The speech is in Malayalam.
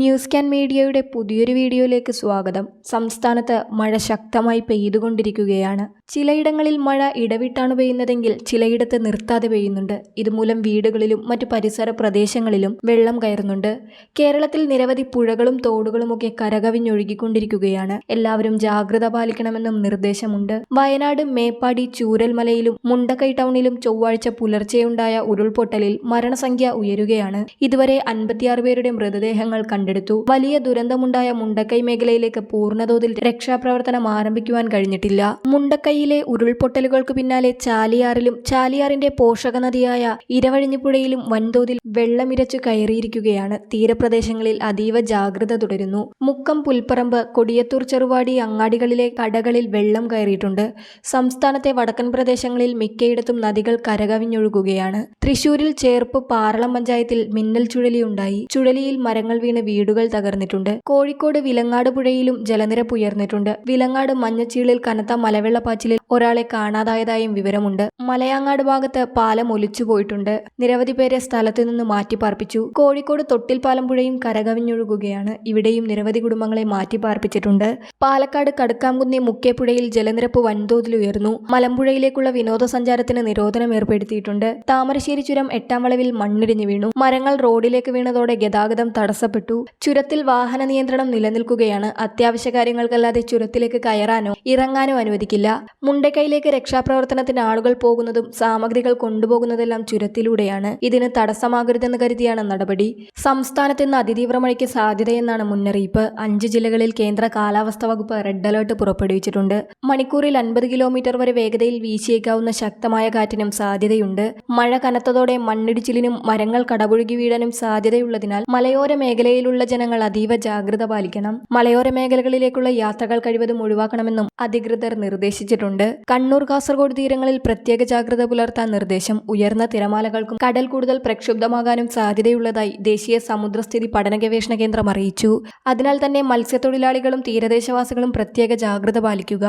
ന്യൂസ് ക്യാൻ മീഡിയയുടെ പുതിയൊരു വീഡിയോയിലേക്ക് സ്വാഗതം. സംസ്ഥാനത്ത് മഴ ശക്തമായി പെയ്തുകൊണ്ടിരിക്കുകയാണ്. ചിലയിടങ്ങളിൽ മഴ ഇടവിട്ടാണ് പെയ്യുന്നതെങ്കിൽ ചിലയിടത്ത് നിർത്താതെ പെയ്യുന്നുണ്ട്. ഇതുമൂലം വീടുകളിലും മറ്റു പരിസര പ്രദേശങ്ങളിലും വെള്ളം കയറുന്നുണ്ട്. കേരളത്തിൽ നിരവധി പുഴകളും തോടുകളുമൊക്കെ കരകവിഞ്ഞൊഴുകിക്കൊണ്ടിരിക്കുകയാണ്. എല്ലാവരും ജാഗ്രത പാലിക്കണമെന്നും നിർദ്ദേശമുണ്ട്. വയനാട് മേപ്പാടി ചൂരൽമലയിലും മുണ്ടക്കൈ ടൗണിലും ചൊവ്വാഴ്ച പുലർച്ചെയുണ്ടായ ഉരുൾപൊട്ടലിൽ മരണസംഖ്യ ഉയരുകയാണ്. ഇതുവരെ 56 പേരുടെ മൃതദേഹങ്ങൾ കണ്ടെടുത്തു. വലിയ ദുരന്തമുണ്ടായ മുണ്ടക്കൈ മേഖലയിലേക്ക് പൂർണ്ണതോതിൽ രക്ഷാപ്രവർത്തനം ആരംഭിക്കുവാൻ കഴിഞ്ഞിട്ടില്ല. മുണ്ടക്കൈയിലെ ഉരുൾപൊട്ടലുകൾക്ക് പിന്നാലെ ചാലിയാറിലും ചാലിയാറിന്റെ പോഷക നദിയായ ഇരവഴിഞ്ഞിപ്പുഴയിലും വൻതോതിൽ വെള്ളമിരച്ചു കയറിയിരിക്കുകയാണ്. തീരപ്രദേശങ്ങളിൽ അതീവ ജാഗ്രത തുടരുന്നു. മുക്കം, പുൽപ്പറമ്പ്, കൊടിയത്തൂർ, ചെറുവാടി അങ്ങാടികളിലെ കടകളിൽ വെള്ളം കയറിയിട്ടുണ്ട്. സംസ്ഥാനത്തെ വടക്കൻ പ്രദേശങ്ങളിൽ മിക്കയിടത്തും നദികൾ കരകവിഞ്ഞൊഴുകുകയാണ്. തൃശൂരിൽ ചേർപ്പ് പാറളം പഞ്ചായത്തിൽ മിന്നൽ ചുഴലിയുണ്ടായി. ചുഴലിയിൽ മരങ്ങൾ വീണ് വീടുകൾ തകർന്നിട്ടുണ്ട്. കോഴിക്കോട് വിലങ്ങാട് പുഴയിലും ജലനിരപ്പ് ഉയർന്നിട്ടുണ്ട്. വിലങ്ങാട് മഞ്ഞച്ചീളിൽ കനത്ത മലവെള്ളപ്പാച്ചിലിൽ ഒരാളെ കാണാതായതായും വിവരമുണ്ട്. മലയാങ്ങാട് ഭാഗത്ത് പാലം ഒലിച്ചുപോയിട്ടുണ്ട്. നിരവധി പേരെ സ്ഥലത്തു നിന്ന് മാറ്റിപ്പാർപ്പിച്ചു. കോഴിക്കോട് തൊട്ടിൽപ്പാലം പുഴയും കരകവിഞ്ഞൊഴുകുകയാണ്. ഇവിടെയും നിരവധി കുടുംബങ്ങളെ മാറ്റിപ്പാർപ്പിച്ചിട്ടുണ്ട്. പാലക്കാട് കടുക്കാംകുന്നി മുക്കേപ്പുഴയിൽ ജലനിരപ്പ് വൻതോതിൽ ഉയർന്നു. മലമ്പുഴയിലേക്കുള്ള വിനോദസഞ്ചാരത്തിന് നിരോധനം ഏർപ്പെടുത്തിയിട്ടുണ്ട്. താമരശ്ശേരി ചുരം 8-ാം വളവിൽ മണ്ണിടിഞ്ഞു വീണു. മരങ്ങൾ റോഡിലേക്ക് വീണതോടെ ഗതാഗതം തടസ്സപ്പെട്ടു. ചുരത്തിൽ വാഹന നിയന്ത്രണം നിലനിൽക്കുകയാണ്. അത്യാവശ്യ കാര്യങ്ങൾക്കല്ലാതെ ചുരത്തിലേക്ക് കയറാനോ ഇറങ്ങാനോ അനുവദിക്കില്ല. മുണ്ടക്കൈയിലേക്ക് രക്ഷാപ്രവർത്തനത്തിന് ആളുകൾ പോകുന്നതും സാമഗ്രികൾ കൊണ്ടുപോകുന്നതെല്ലാം ചുരത്തിലൂടെയാണ്. ഇതിന് തടസ്സമാകരുതെന്ന് കരുതിയാണ് നടപടി. സംസ്ഥാനത്ത് ഇന്ന് അതിതീവ്ര മഴയ്ക്ക് സാധ്യതയെന്നാണ് മുന്നറിയിപ്പ്. 5 ജില്ലകളിൽ കേന്ദ്ര കാലാവസ്ഥാ വകുപ്പ് റെഡ് അലർട്ട് പുറപ്പെടുവിച്ചിട്ടുണ്ട്. മണിക്കൂറിൽ 50 കിലോമീറ്റർ വരെ വേഗതയിൽ വീശിയേക്കാവുന്ന ശക്തമായ കാറ്റിനും സാധ്യതയുണ്ട്. മഴ കനത്തതോടെ മണ്ണിടിച്ചിലിനും മരങ്ങൾ കടപുഴകി വീഴാനും സാധ്യതയുള്ളതിനാൽ മലയോര മേഖലയിലുള്ള ജനങ്ങൾ അതീവ ജാഗ്രത പാലിക്കണം. മലയോര മേഖലകളിലേക്കുള്ള യാത്രകൾ കഴിവതും ഒഴിവാക്കണമെന്നും അധികൃതർ നിർദ്ദേശിച്ചിട്ടുണ്ട്. കണ്ണൂർ, കാസർഗോഡ് തീരങ്ങളിൽ പ്രത്യേക ജാഗ്രത പുലർത്താൻ നിർദ്ദേശം. ഉയർന്ന തിരമാലകൾക്കും കടൽ കൂടുതൽ പ്രക്ഷുബ്ധമാകാനും സാധ്യതയുള്ളതായി ദേശീയ സമുദ്രസ്ഥിതി പഠന ഗവേഷണ കേന്ദ്രം അറിയിച്ചു. അതിനാൽ തന്നെ മത്സ്യത്തൊഴിലാളികളും തീരദേശവാസികളും പ്രത്യേക ജാഗ്രത പാലിക്കുക.